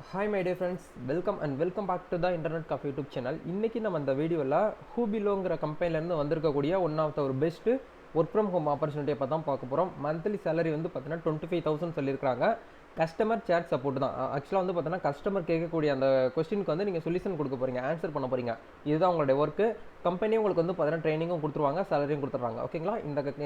Hi my dear friends, welcome back to the Internet Cafe YouTube channel. இன்னைக்கு நம்ம இந்த வீடியோவில் ஹூபிலோங்கிற கம்பெனிலேருந்து வந்திருக்கக்கூடிய ஒன் ஆஃப் த ஒரு பெஸ்ட்டு ஒர்க் ஃப்ரம் ஹோம் ஆப்பர்ச்சுனிட்டியை பார்த்தா பார்க்க போகிறோம். மந்த்லி சேலரி வந்து பார்த்தீங்கன்னா 25,000 சொல்லியிருக்காங்க. கஸ்டமர் சேட் சப்போர்ட் தான். ஆக்சுவலாக வந்து பார்த்தீங்கன்னா கஸ்டமர் கேட்கக்கூடிய அந்த கொஸ்டினுக்கு வந்து நீங்கள் சொல்யூஷன் கொடுக்க போகிறீங்க, ஆன்சர் பண்ண போகிறீங்க. இதுதான் உங்களுடைய ஒர்க்கு. கம்பெனி உங்களுக்கு வந்து பார்த்தீங்கன்னா ட்ரைனிங்கும் கொடுத்துருவாங்க, சேலரியும் கொடுத்துட்றாங்க. ஓகேங்களா?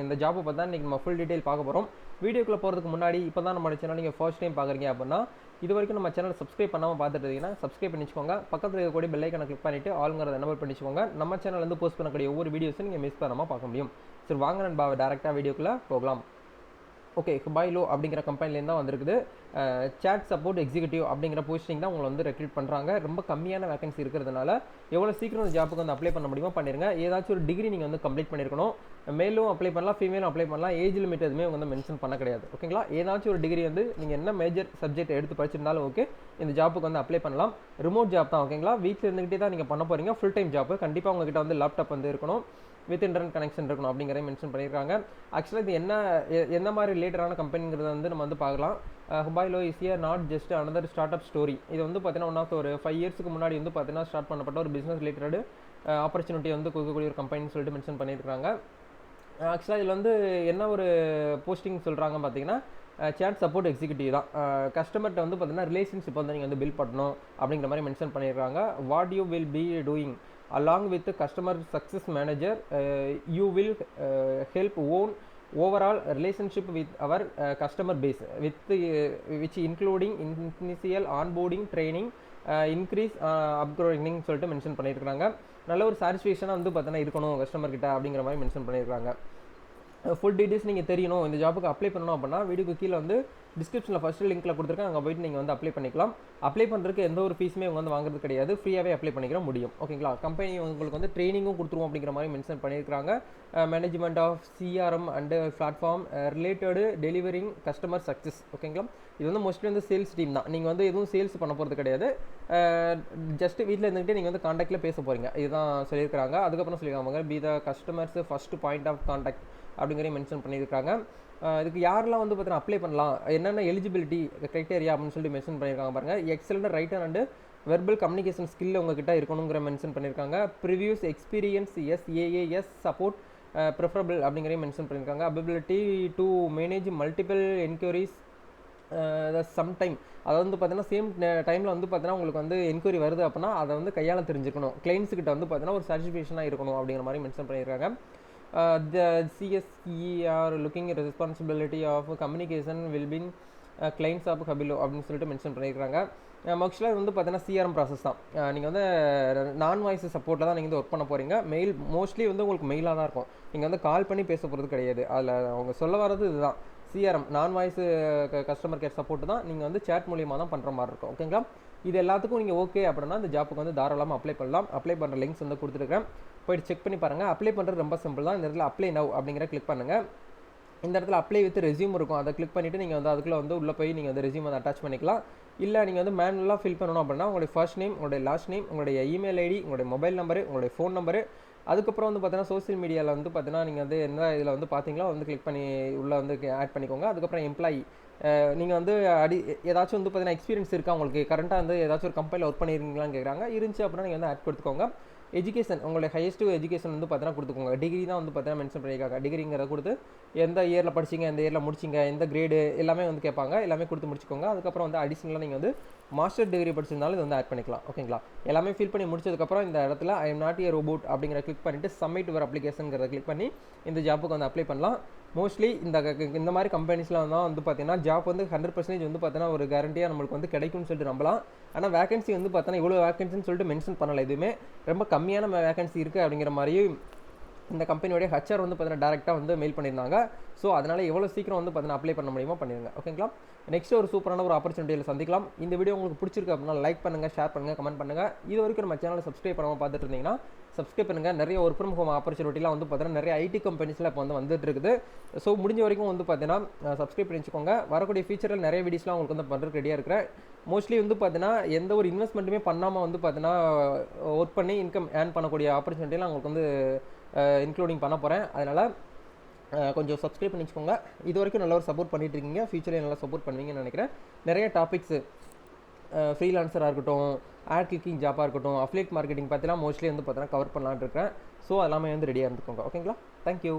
இந்த ஜாப்பை பார்த்தா இன்றைக்கி நம்ம ஃபுல் டீட்டெயில் பார்க்க போகிறோம். வீடியோக்குள்ளே போகிறதுக்கு முன்னாடி இப்போ தான் நம்ம சேனல் நீங்கள் ஃபர்ஸ்ட் டைம் பார்க்குறீங்க அப்படின்னா இது வரைக்கும் நம்ம சேனல் சப்ஸ்கிரைப் பண்ணாமல் பார்த்துட்டு இருக்கீங்கன்னா சப்ஸ்கிரைப் பண்ணிச்சுக்கோங்க. பக்கத்தில் இருக்கக்கூடிய பெல் ஐக்கனை கிளிக் பண்ணிவிட்டு ஆளுங்கிறத எனபிள் பண்ணிச்சுக்கோங்க. நம்ம சேனல் வந்து போஸ்ட் பண்ணக்கூடிய ஒவ்வொரு வீடியோஸும் நீங்கள் மிஸ் பண்ணாமல் பார்க்க முடியும். சரி, வாங்க நண்பா டேரெக்டாக வீடியோக்குள்ளே போகலாம். ஓகே, ஹுபாய்லோ அப்படிங்கிற கம்பெனிலேருந்து தான் வந்திருக்குது. சேட் சப்போர்ட் எக்ஸிக்யூட்டிவ் அப்படிங்கிற போஸ்டிங் தான் உங்களை வந்து ரெக்ரூட் பண்ணுறாங்க. ரொம்ப கம்மியான வேகன்சி இருக்கிறதுனால எவ்வளோ சீக்கிரம் இந்த ஜாப்புக்கு வந்து அப்ளை பண்ண முடியுமோ பண்ணிடுங்க. ஏதாச்சும் ஒரு டிகிரி நீங்கள் வந்து கம்ப்ளீட் பண்ணியிருக்கணும். மேலும் அப்ளை பண்ணலாம், ஃபீமேலும் அப்ளை பண்ணலாம். ஏஜ் லிமிட் எதுவுமே வந்து மென்ஷன் பண்ண கிடையாது. ஓகேங்களா? ஏதாச்சும் ஒரு டிகிரி வந்து நீங்கள் என்ன மேஜர் சப்ஜெக்ட் எடுத்து படிச்சிருந்தாலும் ஓகே, இந்த ஜாப்புக்கு வந்து அப்ளை பண்ணலாம். ரிமோட் ஜாப் தான். ஓகேங்களா? வீட்டில் இருந்துகிட்டே தான் நீங்கள் பண்ண போகிறீங்க. Full time job. கண்டிப்பாக உங்ககிட்ட வந்து லேப்டாப் வந்து இருக்கணும், வித் இன்டர்நெட் கனெக்ஷன் இருக்கணும் அப்படிங்கிறத மென்ஷன் பண்ணியிருக்காங்க. ஆக்சுவலாக இது என்ன மாதிரி ரிலேட்டடான கம்பெனிங்கிறத வந்து நம்ம வந்து பார்க்கலாம். Hubilo is not just another start up story. இது வந்து பார்த்தீங்கன்னா ஒன் ஆஃப் ஒரு 5 இயர்ஸ்க்கு முன்னாடி வந்து பார்த்தீங்கன்னா ஸ்டார்ட் பண்ணப்பட்ட ஒரு பிஸ்னஸ் ரிலேட்டட் ஆப்பர்ச்சுனிட்டி வந்து கொடுக்கக்கூடிய ஒரு கம்பெனின்னு சொல்லிட்டு மென்ஷன் பண்ணியிருக்காங்க. ஆக்சுவலாக இதில் வந்து என்ன ஒரு போஸ்டிங் சொல்கிறாங்க பார்த்தீங்கன்னா சேட் சப்போர்ட் எக்ஸிக்யூட்டிவ் தான். கஸ்டமர்கிட்ட வந்து பார்த்தீங்கன்னா ரிலேஷன்ஷிப் வந்து நீங்கள் வந்து பில்ட் பண்ணணும் அப்படிங்கிற மாதிரி மென்ஷன் பண்ணியிருக்காங்க. What you will be doing along with the customer success manager, you will help own overall relationship with our customer base with which including initial onboarding training, increase upgrading சொல்லிட்டு mention பண்ணியிருக்காங்க. நல்ல ஒரு சாட்டிஸ்ஃபேக்ஷனாக வந்து பார்த்தீங்கன்னா இருக்கணும் customer கிட்ட அப்படிங்கிற மாதிரி மென்ஷன் பண்ணியிருக்காங்க. ஃபுல் டீட்டெயில்ஸ் நீங்கள் தெரியணும், இந்த ஜாப்புக்கு அப்ளை பண்ணணும் அப்படின்னா வீடியோக்கு கீழே வந்து டிஸ்கிரிப்ஷனில் ஃபஸ்ட்டு லிங்க்கில் கொடுத்துருக்கேன், அங்கே போய்ட்டு நீங்கள் வந்து அப்ளை பண்ணிக்கலாம். அப்ளை பண்ணுறதுக்கு எந்த ஒரு ஃபீஸுமே அவங்க வந்து வாங்குறது கிடையாது, ஃப்ரீயாகவே அப்ளை பண்ணிக்கிற முடியும். ஓகேங்களா? கம்பெனி உங்களுக்கு வந்து ட்ரைனிங்கும் கொடுத்துருவோம் அப்படிங்கிற மாதிரி மென்ஷன் பண்ணியிருக்காங்க. Management of CRM and platform related delivering customer success. ஓகேங்களா? இது வந்து மோஸ்ட்லி வந்து சேல்ஸ் டீம் தான். நீங்கள் வந்து எதுவும் சேல்ஸ் பண்ண போகிறது கிடையாது, ஜஸ்ட்டு வீட்டில் இருந்துக்கிட்டே நீங்கள் வந்து காண்டாக்டில் பேச போகிறீங்க. இதுதான் சொல்லியிருக்காங்க. அதுக்கப்புறம் சொல்லியிருக்காங்க be the customers first point of contact அப்படிங்கிறதையும் மென்ஷன் பண்ணியிருக்காங்க. இதுக்கு யாரெல்லாம் வந்து பார்த்தீங்கன்னா அப்ளை பண்ணலாம், என்னென்ன எலிஜிபிலிட்டி க்ரைட்டேரியா அப்படின்னு சொல்லிட்டு மென்ஷன் பண்ணியிருக்காங்க பாருங்கள். Excellent writer and verbal communication skill உங்ககிட்ட இருக்கணுங்கிற மென்ஷன் பண்ணியிருக்காங்க. ப்ரிவியூஸ் எக்ஸ்பீரியன்ஸ் எஸ்ஏஏஎஸ் சப்போர்ட் ப்ரிஃபரபிள் அப்படிங்கிறதையும் மென்ஷன் பண்ணியிருக்காங்க. Ability to manage multiple enquiries sometime, அதை வந்து பார்த்தீங்கன்னா சேம் டைமில் வந்து பார்த்தீங்கன்னா உங்களுக்கு வந்து என்கொயரி வருது அப்படின்னா அதை வந்து கையாள தெரிஞ்சுக்கணும். கிளைண்ட்ஸுக்கிட்ட வந்து பார்த்தீங்கன்னா ஒரு சாட்டிஸ்ஃபேக்ஷனாக இருக்கணும் அப்படிங்கிற மாதிரி மென்ஷன் பண்ணியிருக்காங்க. The CSE are looking at responsibility of communication will be clients of Hubilo அப்படின்னு சொல்லிட்டு மென்ஷன் பண்ணியிருக்காங்க. ஆக்சுவலாக வந்து பார்த்தீங்கன்னா சிஆர்எம் ப்ராசஸ் தான். நீங்கள் வந்து நான் வாய்ஸ் சப்போர்ட்டில் தான் நீங்கள் வந்து ஒர்க் பண்ண போகிறீங்க. மெயில் மோஸ்ட்லி வந்து உங்களுக்கு மெயிலாக தான் இருக்கும். நீங்கள் வந்து கால் பண்ணி பேச போகிறது கிடையாது. அதில் அவங்க சொல்ல வர்றது இதுதான், சிஆர்எம் நான் வாய்ஸ் கஸ்டமர் கேர் சப்போர்ட் தான். நீங்கள் வந்து சேட் மூலியமாக தான் பண்ணுற மாதிரி இருக்கும். ஓகேங்களா? இது எல்லாத்துக்கும் நீங்கள் ஓகே அப்படின்னா இந்த ஜாப்புக்கு வந்து தாராளமாக அப்ளை பண்ணலாம். அப்ளை பண்ணுற லிங்க்ஸ் வந்து கொடுத்துருக்கேன், போய்ட்டு செக் பண்ணி பாருங்கள். அப்ளை பண்ணுறது ரொம்ப சிம்பிள் தான். இந்த இடத்துல அப்ளை நவ் அப்படிங்கிற கிளிக் பண்ணுங்கள். இந்த இடத்துல அப்ளை வித் ரெஸ்யூம் இருக்கும், அதை கிளிக் பண்ணிவிட்டு நீங்கள் வந்து அதுக்குள்ளே வந்து உள்ளே போய் நீங்கள் வந்து ரெஸ்யூம் வந்து அட்டாச் பண்ணிக்கலாம். இல்லை நீங்கள் வந்து மேனுவலாக ஃபில் பண்ணணும் அப்படின்னா உங்களுடைய ஃபர்ஸ்ட் நேம், உங்களுடைய லாஸ்ட் நேம், உங்களுடைய இமெயில் ஐடி, உங்களுடைய மொபைல் நம்பரு, உங்களுடைய ஃபோன் நம்பரு, அதுக்கப்புறம் வந்து பார்த்தீங்கன்னா சோசியல் மீடியாவில் வந்து பார்த்தீங்கன்னா நீங்கள் வந்து என்ன இதில் வந்து பார்த்தீங்களோ வந்து கிளிக் பண்ணி உள்ளே வந்து ஆட் பண்ணிக்கோங்க. அதுக்கப்புறம் எம்ப்ளாயி, நீங்கள் வந்து ஏதாச்சும் வந்து பார்த்தீங்கன்னா எக்ஸ்பீரியன்ஸ் இருக்கா உங்களுக்கு, கரண்ட்டாக வந்து ஏதாச்சும் ஒரு கம்பெனியில் ஒர்க் பண்ணியிருக்கீங்களான்னு கேட்குறாங்க. இருந்துச்சு அப்படின்னா நீங்கள் வந்து ஆட் கொடுத்துக்கோங்க. எஜுகேஷன், உங்களுடைய ஹையஸ்ட் எஜுகேஷன் வந்து பார்த்தீங்கன்னா கொடுத்துக்கோங்க. டிகிரி தான் வந்து பார்த்தீங்கன்னா மென்ஷன் பண்ணியிருக்காங்க. டிகிரிங்கிறத கொடுத்து எந்த இயரில் படிச்சிங்க, எந்த இயரில் முடிச்சிங்க, எந்த கிரேடு எல்லாமே வந்து கேட்பாங்க. எல்லாமே கொடுத்து முடிச்சுக்கோங்க. அதுக்கப்புறம் வந்து அடிஷ்னலாக நீங்கள் வந்து மாஸ்டர் டிகிரி படிச்சிருந்தாலும் இது வந்து ஆட் பண்ணிக்கலாம். ஓகேங்களா? எல்லாமே ஃபில் பண்ணி முடிச்சதுக்கப்புறம் இந்த இடத்துல I am not a robot அப்படிங்கிற கிளிக் பண்ணிவிட்டு சப்மிட் யுவர் அப்ளிகேஷனுங்கிறத கிளிக் பண்ணி இந்த ஜாப்புக்கு வந்து அப்ளை பண்ணலாம். மோஸ்ட்லி இந்த மாதிரி கம்பெனிஸில் தான் வந்து பார்த்தீங்கன்னா ஜாப் வந்து 100% வந்து பார்த்தீங்கன்னா ஒரு கேரண்டியாக நம்மளுக்கு வந்து கிடைக்கும்னு சொல்லிட்டு நம்பலாம். ஆனால் வேகன்சி வந்து பார்த்தீங்கன்னா இவ்வளோ வேகன்சின்னு சொல்லிட்டு மென்ஷன் பண்ணலை. எதுவுமே ரொம்ப கம்மியான வேகன்சி இருக்குது அப்படிங்கிற மாதிரியும் இந்த கம்பெனியோடைய ஹெச்ஆர் வந்து பார்த்தீங்கன்னா டேரெக்டாக வந்து மெயில் பண்ணியிருந்தாங்க. ஸோ அதனால் எவ்வளோ சீக்கிரம் வந்து பார்த்தீங்கன்னா அப்ளை பண்ண முடியுமோ பண்ணிடுங்க. ஓகேங்களா? நெக்ஸ்ட் ஒரு சூப்பரான ஒரு ஆப்பர்ச்சுனிட்டியில் சந்திக்கலாம். இந்த வீடியோ உங்களுக்கு பிடிச்சிருக்கு அப்படின்னா லைக் பண்ணுங்கள், ஷேர் பண்ணுங்கள், கமெண்ட் பண்ணுங்கள். இது வரைக்கும் நம்ம சேனலை சப்ஸ்கிரைப் பண்ணாமல் பார்த்துட்டு இருந்தீங்கன்னா சப்ஸ்கிரைப் பண்ணுங்கள். நிறைய ஒர்க் ஃப்ரம் ஹோம் ஆப்பர்ச்சுனிட்டிலாம் வந்து பார்த்தீங்கன்னா நிறைய ஐடி கம்பெனிஸில் இப்போ வந்து வந்துட்டு இருக்குது. ஸோ முடிஞ்ச வரைக்கும் வந்து பார்த்தீங்கன்னா சப்ஸ்கிரைப் பண்ணி வச்சுக்கோங்க. வரக்கூடிய ஃபியூச்சரில் நிறைய வீடியோஸ்லாம் உங்களுக்கு வந்து பண்ணுறதுக்கு ரெடியாக இருக்கிறேன். மோஸ்ட்லி வந்து பார்த்தீங்கன்னா எந்த ஒரு இன்வெஸ்ட்மெண்ட்டுமே பண்ணாமல் வந்து பார்த்தீங்கன்னா ஒர்க் பண்ணி இன்கம் ஏர்ன் பண்ணக்கூடிய ஆப்பர்ச்சுனிட்டிலாம் உங்களுக்கு வந்து இன்க்ளூடிங் பண்ண போகிறேன். அதனால் கொஞ்சம் சப்ஸ்கிரைப் பண்ணி வச்சுக்கோங்க. இது வரைக்கும் நல்ல ஒரு சப்போர்ட் பண்ணிட்டு இருக்கீங்க, ஃபியூச்சரில் நல்லா சப்போர்ட் பண்ணுவீங்கன்னு நினைக்கிறேன். நிறைய டாபிக்ஸு ஃப்ரீலான்சராக இருக்கட்டும், ஆட் கிளிக்கிங் ஜாப்பாக இருக்கட்டும், அஃபிலியேட் மார்க்கெட்டிங் பற்றிலாம் மோஸ்ட்லி வந்து பார்த்தீங்கன்னா கவர் பண்ணலான்னு இருக்கேன். ஸோ எல்லாமே வந்து ரெடியாக இருந்துக்கோங்க. ஓகேங்களா? தேங்க்யூ.